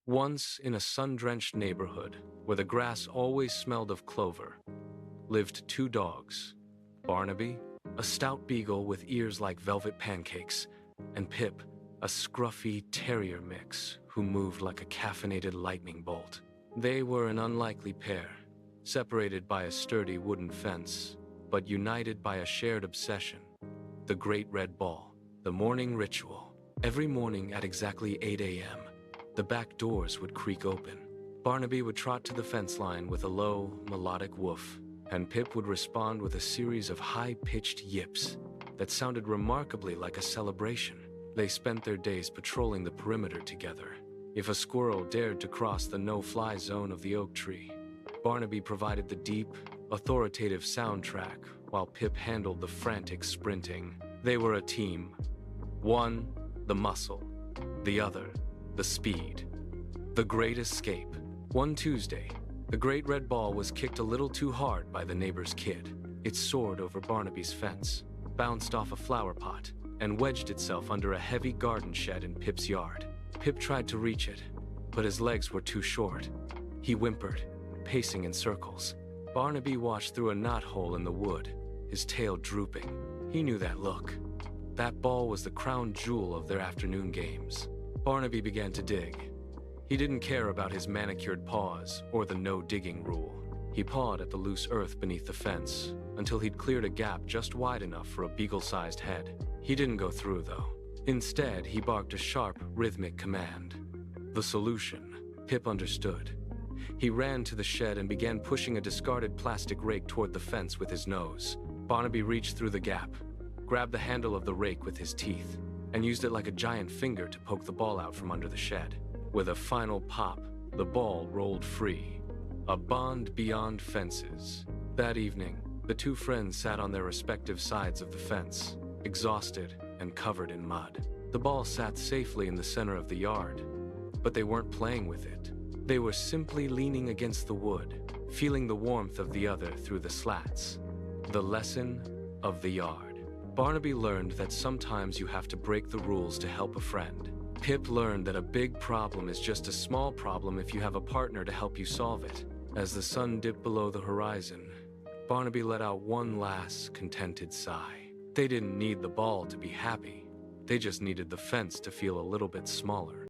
Once, in a sun-drenched neighborhood, where the grass always smelled of clover, lived two dogs. Barnaby, a stout beagle with ears like velvet pancakes, and Pip, a scruffy terrier mix who moved like a caffeinated lightning bolt. They were an unlikely pair, separated by a sturdy wooden fence, but united by a shared obsession: the Great Red Ball, the morning ritual. Every morning at exactly 8 a.m., the back doors would creak open. Barnaby would trot to the fence line with a low, melodic woof, and Pip would respond with a series of high-pitched yips that sounded remarkably like a celebration. They spent their days patrolling the perimeter together. If a squirrel dared to cross the no-fly zone of the oak tree, Barnaby provided the deep, authoritative soundtrack while Pip handled the frantic sprinting. They were a team. One, the muscle; the other, the speed. The Great Escape. One Tuesday, the Great Red Ball was kicked a little too hard by the neighbor's kid. It soared over Barnaby's fence, bounced off a flower pot, and wedged itself under a heavy garden shed in Pip's yard. Pip tried to reach it, but his legs were too short. He whimpered, pacing in circles. Barnaby watched through a knothole in the wood, his tail drooping. He knew that look. That ball was the crown jewel of their afternoon games. Barnaby began to dig. He didn't care about his manicured paws or the no-digging rule. He pawed at the loose earth beneath the fence until he'd cleared a gap just wide enough for a beagle-sized head. He didn't go through, though. Instead, he barked a sharp, rhythmic command. The solution. Pip understood. He ran to the shed and began pushing a discarded plastic rake toward the fence with his nose. Barnaby reached through the gap, grabbed the handle of the rake with his teeth, and used it like a giant finger to poke the ball out from under the shed. With a final pop, the ball rolled free. A bond beyond fences. That evening, the two friends sat on their respective sides of the fence, exhausted and covered in mud. The ball sat safely in the center of the yard, but they weren't playing with it. They were simply leaning against the wood, feeling the warmth of the other through the slats. The lesson of the yard. Barnaby learned that sometimes you have to break the rules to help a friend. Pip learned that a big problem is just a small problem if you have a partner to help you solve it. As the sun dipped below the horizon, Barnaby let out one last, contented sigh. They didn't need the ball to be happy. They just needed the fence to feel a little bit smaller.